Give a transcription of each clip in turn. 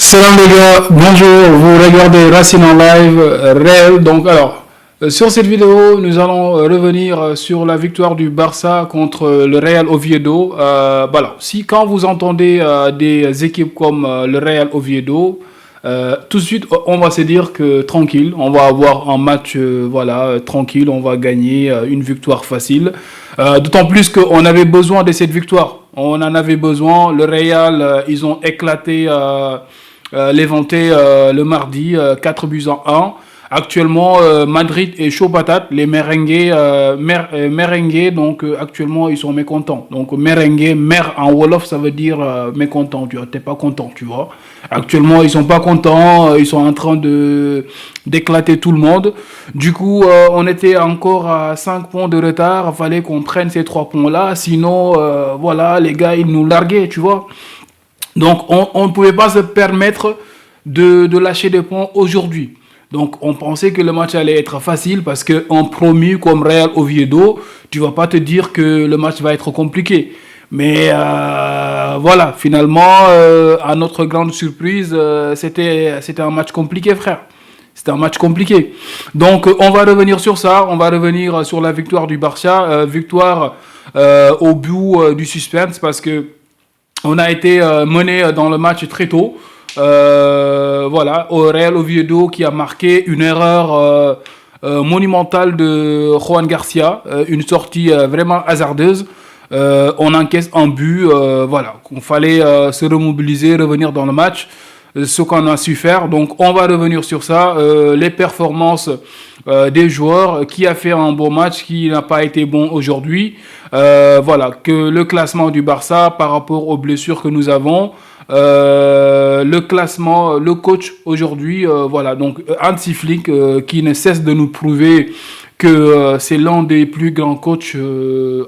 Salam les gars, bonjour, vous regardez Racine en live, réel. Sur cette vidéo, nous allons revenir sur la victoire du Barça contre le Real Oviedo. Voilà, si quand vous entendez des équipes comme le Real Oviedo, tout de suite, on va se dire que tranquille, on va avoir un match tranquille, on va gagner une victoire facile. D'autant plus qu'on avait besoin de cette victoire. On en avait besoin. Le Real, ils ont éclaté l'Éventé le mardi, 4 buts en 1. Actuellement, Madrid est chaud patate. Les merengues, donc actuellement, ils sont mécontents. Donc, merengue, mer en Wolof, ça veut dire mécontent. Tu vois, t'es pas content, tu vois. Actuellement, ils sont pas contents. Ils sont en train d'éclater tout le monde. Du coup, on était encore à 5 points de retard. Il fallait qu'on prenne ces 3 points-là. Sinon, voilà, les gars, ils nous larguaient, tu vois. Donc, on ne pouvait pas se permettre de lâcher des points aujourd'hui. Donc, on pensait que le match allait être facile parce qu'en promu comme Real Oviedo, tu vas pas te dire que le match va être compliqué. Mais voilà, finalement, à notre grande surprise, c'était un match compliqué, frère. C'était un match compliqué. Donc, on va revenir sur ça. On va revenir sur la victoire du Barça. Victoire au bout du suspense parce que on a été mené dans le match très tôt. Voilà, au Real Oviedo qui a marqué une erreur monumentale de Juan Garcia, une sortie vraiment hasardeuse. On encaisse un but, voilà, il fallait se remobiliser, revenir dans le match, ce qu'on a su faire. Donc on va revenir sur ça, les performances des joueurs, qui a fait un bon match, qui n'a pas été bon aujourd'hui. Voilà, que le classement du Barça par rapport aux blessures que nous avons. Le classement, le coach aujourd'hui, voilà, donc Hansi Flick qui ne cesse de nous prouver que c'est l'un des plus grands coachs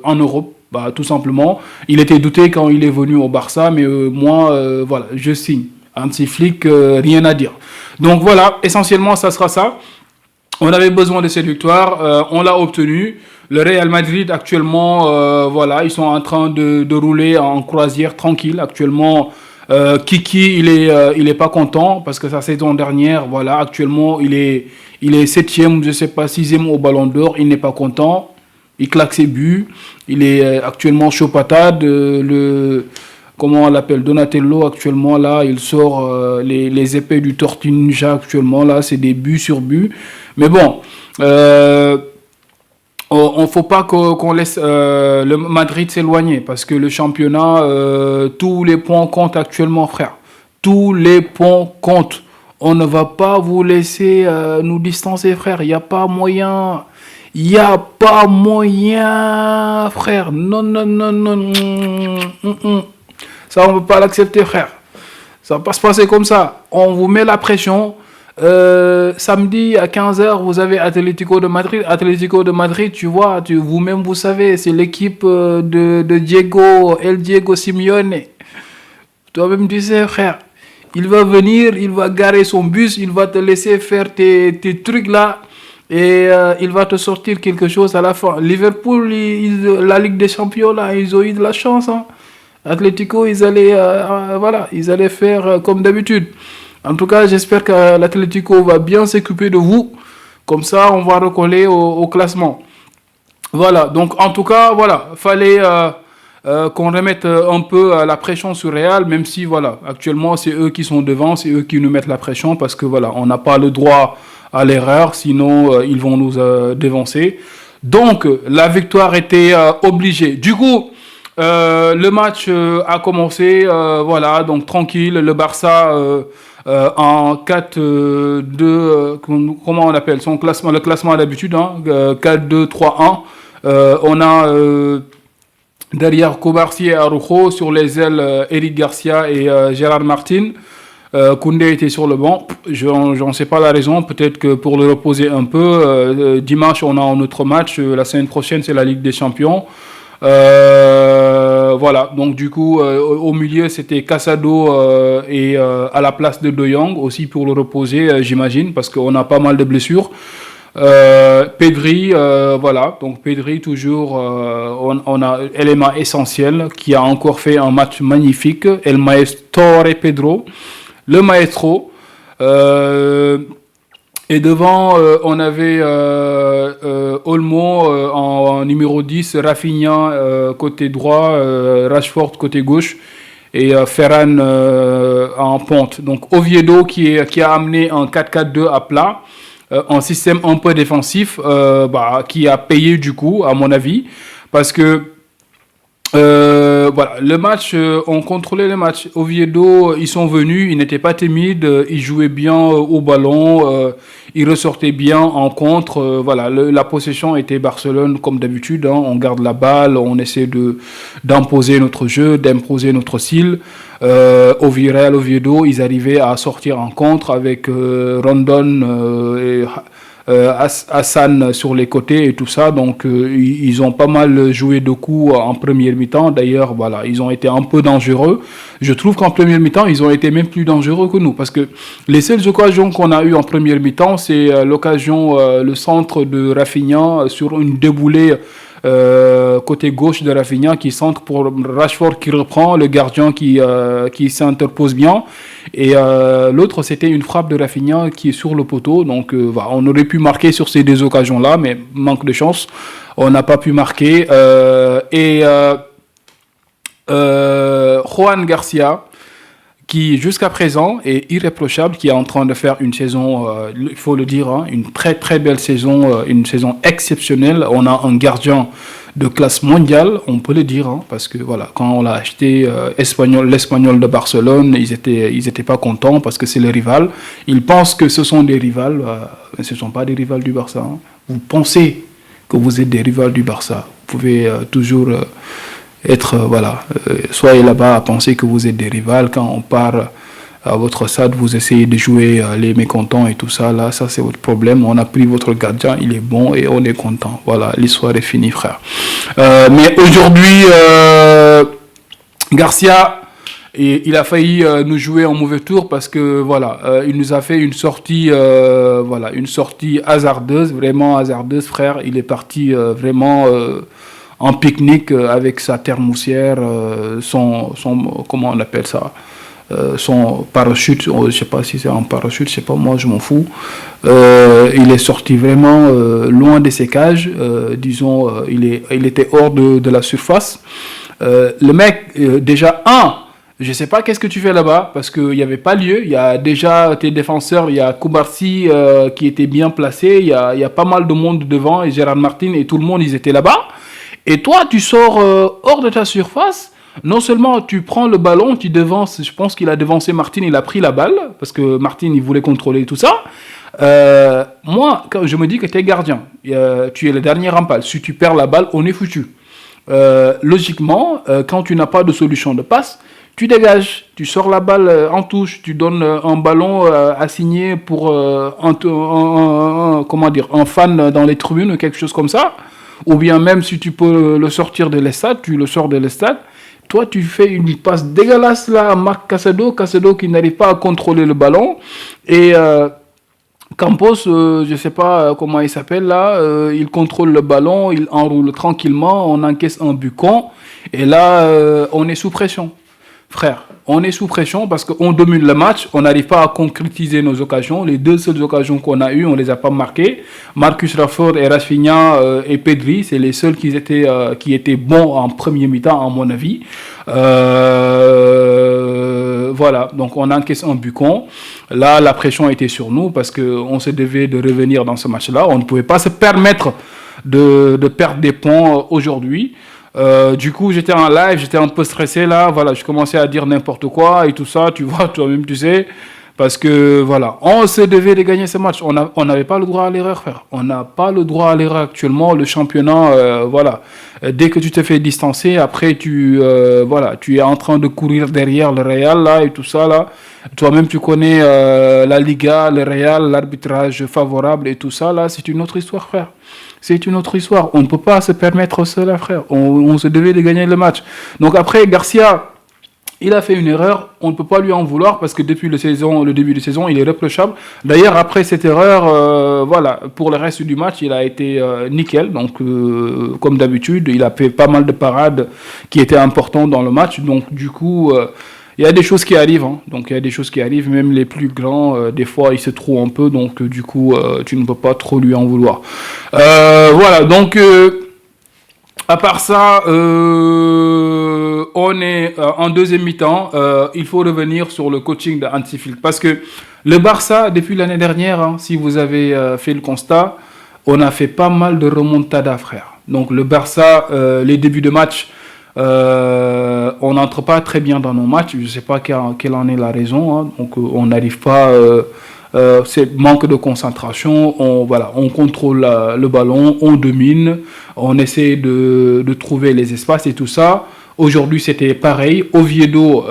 en Europe, bah, tout simplement. Il était douté quand il est venu au Barça, mais moi, voilà, je signe. Hansi Flick, rien à dire. Donc voilà, essentiellement, ça sera ça. On avait besoin de cette victoire, on l'a obtenue. Le Real Madrid actuellement, voilà, ils sont en train de rouler en croisière tranquille. Actuellement, Kiki, il est pas content parce que sa saison dernière, voilà, actuellement, il est septième, je sais pas, sixième au Ballon d'Or. Il n'est pas content. Il claque ses buts. Il est actuellement chaud patate. Comment on l'appelle, Donatello actuellement là, il sort les épées du Tortue Ninja actuellement là, c'est des buts sur buts. Mais bon, on faut pas qu'on laisse le Madrid s'éloigner parce que le championnat, tous les points comptent actuellement, frère. Tous les points comptent. On ne va pas vous laisser nous distancer, frère. Il n'y a pas moyen. Il n'y a pas moyen, frère. Non, non, non, non. Ça, on ne peut pas l'accepter, frère. Ça va pas se passer comme ça. On vous met la pression. Samedi à 15h, vous avez Atlético de Madrid. Atlético de Madrid, tu vois, vous-même, vous savez, c'est l'équipe de Diego, El Diego Simeone. Toi-même, tu sais, frère. Il va venir, il va garer son bus, il va te laisser faire tes trucs là. Et il va te sortir quelque chose à la fin. Liverpool, la Ligue des Champions, là, ils ont eu de la chance. Hein. Atlético, ils allaient faire comme d'habitude. En tout cas, j'espère que l'Atlético va bien s'occuper de vous. Comme ça, on va recoller au classement. Voilà, donc en tout cas, voilà, fallait qu'on remette un peu la pression sur Real, même si, voilà, actuellement, c'est eux qui sont devant, c'est eux qui nous mettent la pression, parce que, voilà, on n'a pas le droit à l'erreur, sinon ils vont nous dévancer. Donc, la victoire était obligée. Du coup, le match a commencé, voilà, donc tranquille, le Barça en 4-2, comment on appelle son classement, le classement à l'habitude, hein, 4-2-3-1. On a derrière Kobarsi et Araujo, sur les ailes Eric Garcia et Gérard Martin. Koundé était sur le banc, j'en sais pas la raison, peut-être que pour le reposer un peu. Dimanche, on a un autre match, la semaine prochaine, c'est la Ligue des Champions. Voilà, donc du coup, au milieu, c'était Casado et à la place de De Jong, aussi pour le reposer, j'imagine, parce qu'on a pas mal de blessures. Pedri, voilà, donc Pedri toujours, on a élément essentiel qui a encore fait un match magnifique, El Maestro Pedro. le maestro. Euh, et devant, on avait Olmo en numéro 10, Rafinha côté droit, Rashford côté gauche et Ferran en ponte. Donc Oviedo qui a amené un 4-4-2 à plat, un système un peu défensif qui a payé du coup, à mon avis, parce que voilà, le match, on contrôlait le match. Oviedo, ils sont venus, ils n'étaient pas timides, ils jouaient bien au ballon, ils ressortaient bien en contre. Voilà, la possession était Barcelone comme d'habitude. Hein, on garde la balle, on essaie d'imposer notre jeu, d'imposer notre style. Au Real Oviedo, ils arrivaient à sortir en contre avec Rondon et Hassan sur les côtés et tout ça. Donc, ils ont pas mal joué de coups en première mi-temps. D'ailleurs, voilà, ils ont été un peu dangereux. Je trouve qu'en première mi-temps, ils ont été même plus dangereux que nous. Parce que les seules occasions qu'on a eues en première mi-temps, c'est l'occasion, le centre de Rafinha sur une déboulée côté gauche de Rafinha qui centre pour Rashford qui reprend, le gardien qui s'interpose bien. Et l'autre, c'était une frappe de Rafinha qui est sur le poteau. Donc, voilà, on aurait pu marquer sur ces deux occasions-là, mais manque de chance. On n'a pas pu marquer. Juan Garcia, qui jusqu'à présent est irréprochable, qui est en train de faire une saison, il faut le dire, hein, une très très belle saison, une saison exceptionnelle. On a un gardien de classe mondiale, on peut le dire, hein, parce que voilà, quand on l'a acheté, l'Espagnol de Barcelone, ils étaient pas contents parce que c'est le rival. Ils pensent que ce sont des rivales, mais ce ne sont pas des rivales du Barça. Hein. Vous pensez que vous êtes des rivales du Barça. Vous pouvez toujours être, soyez là-bas à penser que vous êtes des rivales. Quand on part à votre stade, vous essayez de jouer les mécontents et tout ça. Là, ça c'est votre problème. On a pris votre gardien, il est bon et on est content. Voilà, l'histoire est finie, frère. Mais aujourd'hui, Garcia, il a failli nous jouer en mauvais tour parce que voilà, il nous a fait une sortie, une sortie hasardeuse, vraiment hasardeuse, frère. Il est parti vraiment en pique-nique avec sa thermoussière, son comment on appelle ça, son parachute, je sais pas si c'est un parachute, je sais pas, moi je m'en fous. Il est sorti vraiment loin de ses cages, disons, il était hors de la surface. Le mec, déjà, je sais pas qu'est-ce que tu fais là-bas, parce qu'il n'y avait pas lieu. Il y a déjà tes défenseurs, il y a Koubarsi qui était bien placé, il y a pas mal de monde devant, et Gérard Martin et tout le monde, ils étaient là-bas. Et toi, tu sors hors de ta surface. Non seulement tu prends le ballon, tu devances, je pense qu'il a devancé Martin, il a pris la balle, parce que Martin, il voulait contrôler tout ça. Moi, quand je me dis que tu es gardien, tu es le dernier rempart. Si tu perds la balle, on est foutu. Logiquement, quand tu n'as pas de solution de passe, tu dégages, tu sors la balle en touche, tu donnes un ballon assigné pour un fan dans les tribunes ou quelque chose comme ça. Ou bien même si tu peux le sortir de l'estade, tu le sors de l'estade. Toi, tu fais une passe dégueulasse là à Marc Casado qui n'arrive pas à contrôler le ballon. Et Campos, je ne sais pas comment il s'appelle là, il contrôle le ballon, il enroule tranquillement, on encaisse un but con. Et là, on est sous pression. Frère, on est sous pression parce qu'on domine le match, on n'arrive pas à concrétiser nos occasions. Les deux seules occasions qu'on a eues, on ne les a pas marquées. Marcus Rashford et Rafinha et Pedri, c'est les seuls qui étaient bons en premier mi-temps, à mon avis. Voilà, donc on encaisse un but con. Là, la pression était sur nous parce qu'on se devait de revenir dans ce match-là. On ne pouvait pas se permettre de perdre des points aujourd'hui. Du coup, j'étais en live, j'étais un peu stressé là, voilà, je commençais à dire n'importe quoi et tout ça, tu vois, toi-même tu sais, parce que voilà, on se devait de gagner ce match, on n'avait pas le droit à l'erreur, frère, on n'a pas le droit à l'erreur actuellement, le championnat, voilà, dès que tu te fais distancer, après tu es en train de courir derrière le Real là et tout ça là, toi-même tu connais la Liga, le Real, l'arbitrage favorable et tout ça là, c'est une autre histoire, frère. C'est une autre histoire. On ne peut pas se permettre cela, frère. On se devait de gagner le match. Donc après, Garcia, il a fait une erreur. On ne peut pas lui en vouloir parce que depuis le début de saison, il est reprochable. D'ailleurs, après cette erreur, pour le reste du match, il a été nickel. Donc, comme d'habitude, il a fait pas mal de parades qui étaient importantes dans le match. Donc, du coup, il y a des choses qui arrivent, hein. Donc il y a des choses qui arrivent, même les plus grands, des fois ils se trouvent un peu, donc du coup tu ne peux pas trop lui en vouloir. Voilà, donc à part ça, on est en deuxième mi-temps. Il faut revenir sur le coaching de Hansi Flick parce que le Barça, depuis l'année dernière, hein, si vous avez fait le constat, on a fait pas mal de remontada, frère. Donc le Barça, les débuts de match, on n'entre pas très bien dans nos matchs. Je ne sais pas quelle en est la raison, hein. Donc on n'arrive pas. C'est manque de concentration. On contrôle le ballon, on domine, on essaie de trouver les espaces et tout ça. Aujourd'hui, c'était pareil. Oviedo,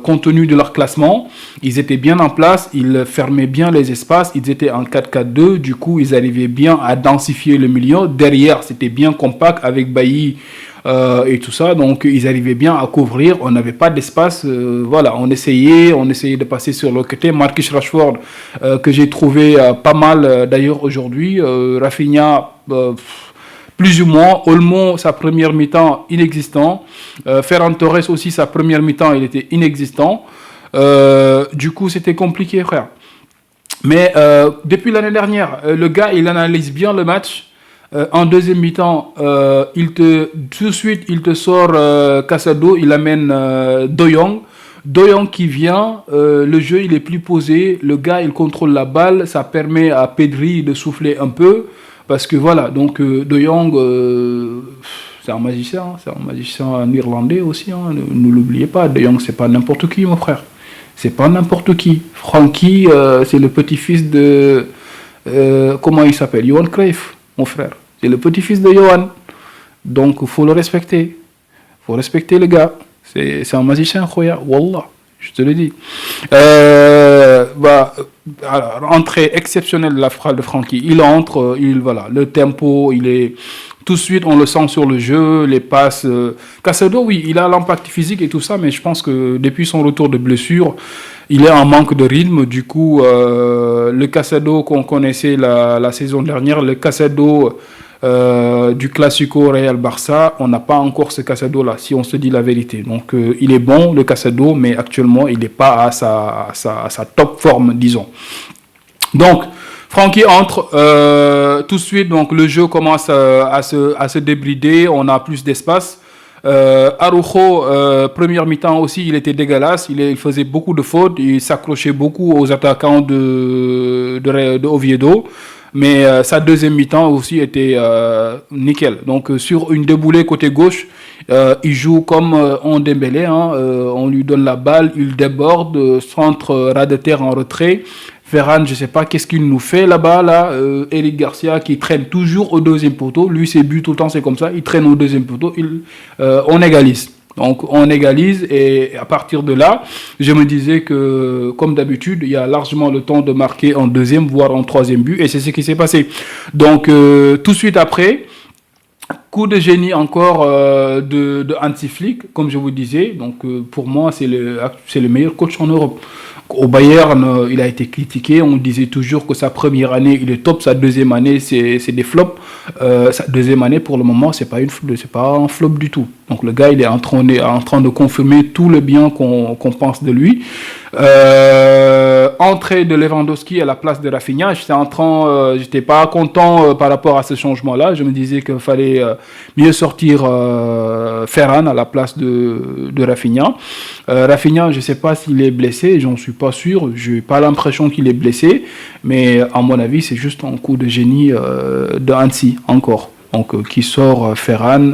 compte tenu de leur classement, ils étaient bien en place, ils fermaient bien les espaces, ils étaient en 4-4-2. Du coup, ils arrivaient bien à densifier le milieu. Derrière, c'était bien compact avec Bailly et tout ça. Donc, ils arrivaient bien à couvrir. On n'avait pas d'espace. Voilà, on essayait de passer sur le côté. Marcus Rashford, que j'ai trouvé pas mal d'ailleurs aujourd'hui. Rafinha... plus ou moins, Olmo, sa première mi-temps, inexistant. Ferran Torres aussi, sa première mi-temps, il était inexistant. Du coup, c'était compliqué, frère. Mais depuis l'année dernière, le gars, il analyse bien le match. En deuxième mi-temps, tout de suite, il te sort Casado, il amène De Jong. De Jong qui vient, le jeu, il est plus posé. Le gars, il contrôle la balle. Ça permet à Pedri de souffler un peu. Parce que voilà, donc De Jong, c'est un magicien irlandais aussi, hein, ne l'oubliez pas. De Jong, c'est pas n'importe qui, mon frère. C'est pas n'importe qui. Frankie, c'est le petit-fils de... comment il s'appelle? Johan Cruyff, mon frère. C'est le petit-fils de Johan. Donc, il faut le respecter. Il faut respecter le gars. C'est un magicien, Khoya. Wallah. Je te le dis. Alors, entrée exceptionnelle de la frappe de Frankie. Il entre, voilà, le tempo, il est tout de suite, on le sent sur le jeu, les passes. Casado, oui, il a l'impact physique et tout ça, mais je pense que depuis son retour de blessure, il est en manque de rythme. Du coup, le Casado qu'on connaissait la saison dernière, le Casado du Classico Real Barça, on n'a pas encore ce Casado là, si on se dit la vérité. Donc il est bon le Casado, mais actuellement il n'est pas à sa top forme, disons. Donc Francky entre tout de suite, donc le jeu commence à se débrider, on a plus d'espace. Araujo, première mi-temps aussi, il était dégueulasse, il faisait beaucoup de fautes, il s'accrochait beaucoup aux attaquants de Oviedo. Mais sa deuxième mi-temps aussi était nickel. Donc sur une déboulée côté gauche, il joue comme on Dembélé, hein, on lui donne la balle, il déborde, centre ras de terre en retrait. Ferran, je ne sais pas qu'est-ce qu'il nous fait là-bas, là. Eric Garcia qui traîne toujours au deuxième poteau. Lui, ses buts tout le temps, c'est comme ça. Il traîne au deuxième poteau. On égalise. Donc on égalise et à partir de là, je me disais que comme d'habitude, il y a largement le temps de marquer en deuxième, voire en troisième but et c'est ce qui s'est passé. Donc tout de suite après, coup de génie encore de Hansi Flick, comme je vous disais. Donc pour moi, c'est le meilleur coach en Europe. Au Bayern, il a été critiqué. On disait toujours que sa première année, il est top. Sa deuxième année, c'est des flops. Sa deuxième année, pour le moment, c'est pas un flop du tout. Donc le gars, il est en train de confirmer tout le bien qu'on pense de lui. Entrée de Lewandowski à la place de Rafinha. J'étais pas content par rapport à ce changement-là. Je me disais qu'il fallait mieux sortir Ferran à la place de Rafinha. Rafinha, je sais pas s'il est blessé, j'en suis pas sûr. J'ai pas l'impression qu'il est blessé, mais à mon avis, c'est juste un coup de génie de Hansi encore. Donc qui sort Ferran.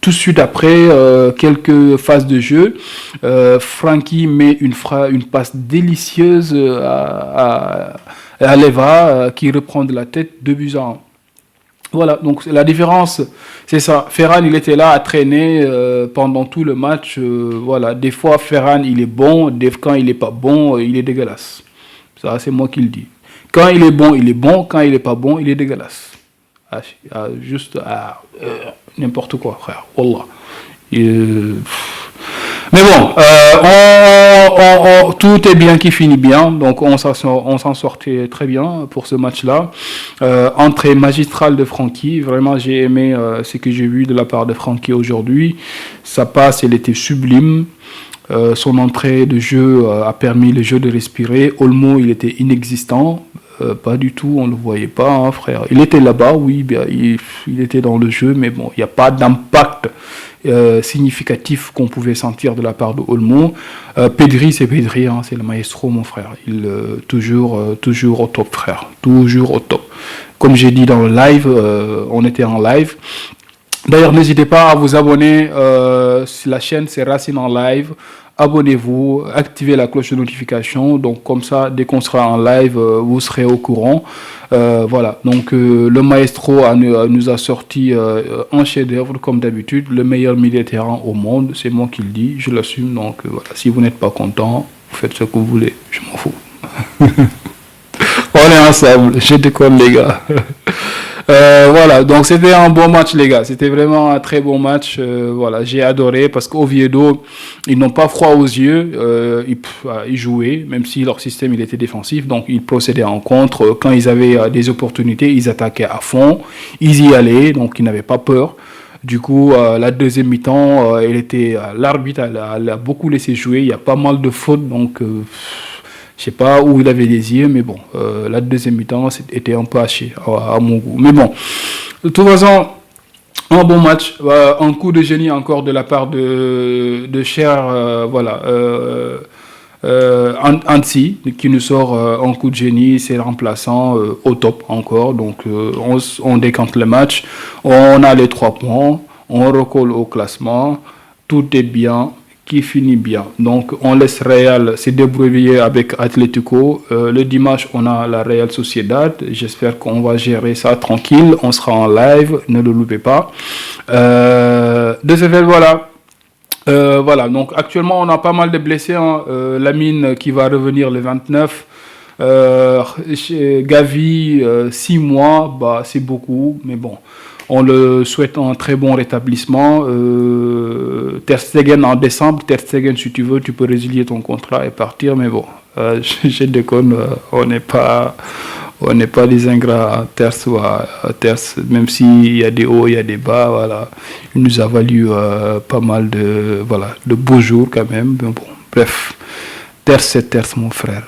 Tout de suite après, quelques phases de jeu, Frankie met une passe délicieuse à Leva qui reprend de la tête 2-1. Voilà, donc la différence, c'est ça. Ferran, il était là à traîner pendant tout le match. Voilà, des fois, Ferran, il est bon. Quand il n'est pas bon, il est dégueulasse. Ça, c'est moi qui le dis. Quand il est bon, il est bon. Quand il n'est pas bon, il est dégueulasse. N'importe quoi, frère. Wallah. Mais bon, tout est bien qui finit bien, donc on s'en sortait très bien pour ce match-là. Entrée magistrale de Francky, vraiment j'ai aimé ce que j'ai vu de la part de Francky aujourd'hui. Sa passe, elle était sublime. Son entrée de jeu a permis le jeu de respirer. Olmo, il était inexistant. Pas du tout, on ne le voyait pas, hein, frère. Il était là-bas, oui, bien, il était dans le jeu, mais bon, il n'y a pas d'impact significatif qu'on pouvait sentir de la part de Olmo. Pedri, c'est Pedri, hein, c'est le maestro, mon frère. Toujours au top, frère. Toujours au top. Comme j'ai dit dans le live, on était en live. D'ailleurs, n'hésitez pas à vous abonner. La chaîne, c'est Racine en live. Abonnez-vous, activez la cloche de notification. Donc, comme ça, dès qu'on sera en live, vous serez au courant. Voilà. Donc, le maestro nous a sorti un chef-d'œuvre, comme d'habitude, le meilleur milieu de terrain au monde. C'est moi qui le dis, je l'assume. Donc, voilà. Si vous n'êtes pas content, vous faites ce que vous voulez. Je m'en fous. On est ensemble. Je déconne, les gars. Voilà, donc c'était un bon match, les gars. C'était vraiment un très bon match. Voilà, j'ai adoré parce qu'Oviedo, ils n'ont pas froid aux yeux. Ils jouaient, même si leur système il était défensif. Donc ils procédaient en contre. Quand ils avaient des opportunités, ils attaquaient à fond. Ils y allaient, donc ils n'avaient pas peur. Du coup, la deuxième mi-temps, l'arbitre a beaucoup laissé jouer. Il y a pas mal de fautes, donc. Je sais pas où il avait les yeux, mais bon, la deuxième mi-temps était un peu haché à mon goût. Mais bon, de toute façon, un bon match, un coup de génie encore de la part de Cher, voilà, Annecy, qui nous sort un coup de génie, c'est remplaçant au top encore. Donc, on décante le match, on a les 3 points, on recolle au classement, tout est bien. Qui finit bien. Donc, on laisse Real se débrouiller avec Atlético. Le dimanche, on a la Real Sociedad. J'espère qu'on va gérer ça tranquille. On sera en live. Ne le loupez pas. De ce fait, voilà. Voilà. Donc, actuellement, on a pas mal de blessés. Hein. Lamine qui va revenir le 29. Gavi, 6 mois. Bah, c'est beaucoup. Mais bon. On le souhaite un très bon rétablissement. Ter Stegen en décembre. Ter Stegen, si tu veux, tu peux résilier ton contrat et partir. Mais bon, je déconne. On n'est pas des ingrats à Ter, même s'il y a des hauts, il y a des bas. Voilà. Il nous a valu pas mal de beaux jours quand même. Mais bon, bref. Ter, c'est Ter, mon frère.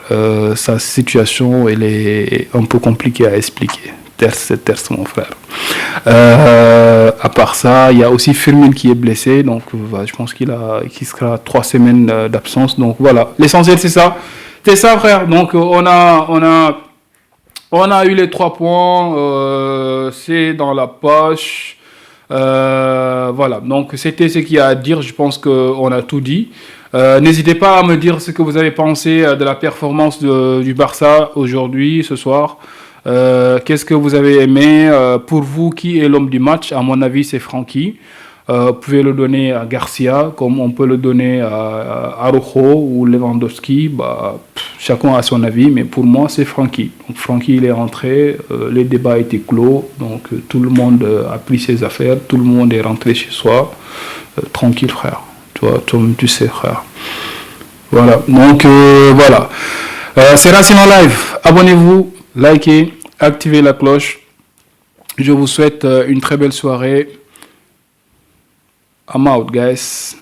Sa situation, elle est un peu compliquée à expliquer. Ter, mon frère. À part ça, il y a aussi Firmine qui est blessé, donc je pense qu'il sera 3 semaines d'absence. Donc voilà, l'essentiel c'est ça. C'est ça, frère. Donc on a eu les 3 points, c'est dans la poche. Voilà, donc c'était ce qu'il y a à dire. Je pense qu'on a tout dit. N'hésitez pas à me dire ce que vous avez pensé de la performance du Barça aujourd'hui, ce soir. Qu'est-ce que vous avez aimé? Pour vous, qui est l'homme du match? À mon avis, c'est Francky. Vous pouvez le donner à Garcia, comme on peut le donner à Araujo ou Lewandowski. Chacun a son avis, mais pour moi, c'est Francky. Donc, Francky, il est rentré, les débats étaient clos, donc tout le monde a pris ses affaires, tout le monde est rentré chez soi. Tranquille, frère. Tu sais, frère. Voilà, donc voilà. C'est Racine en live. Abonnez-vous, likez, activez la cloche. Je vous souhaite une très belle soirée. I'm out, guys.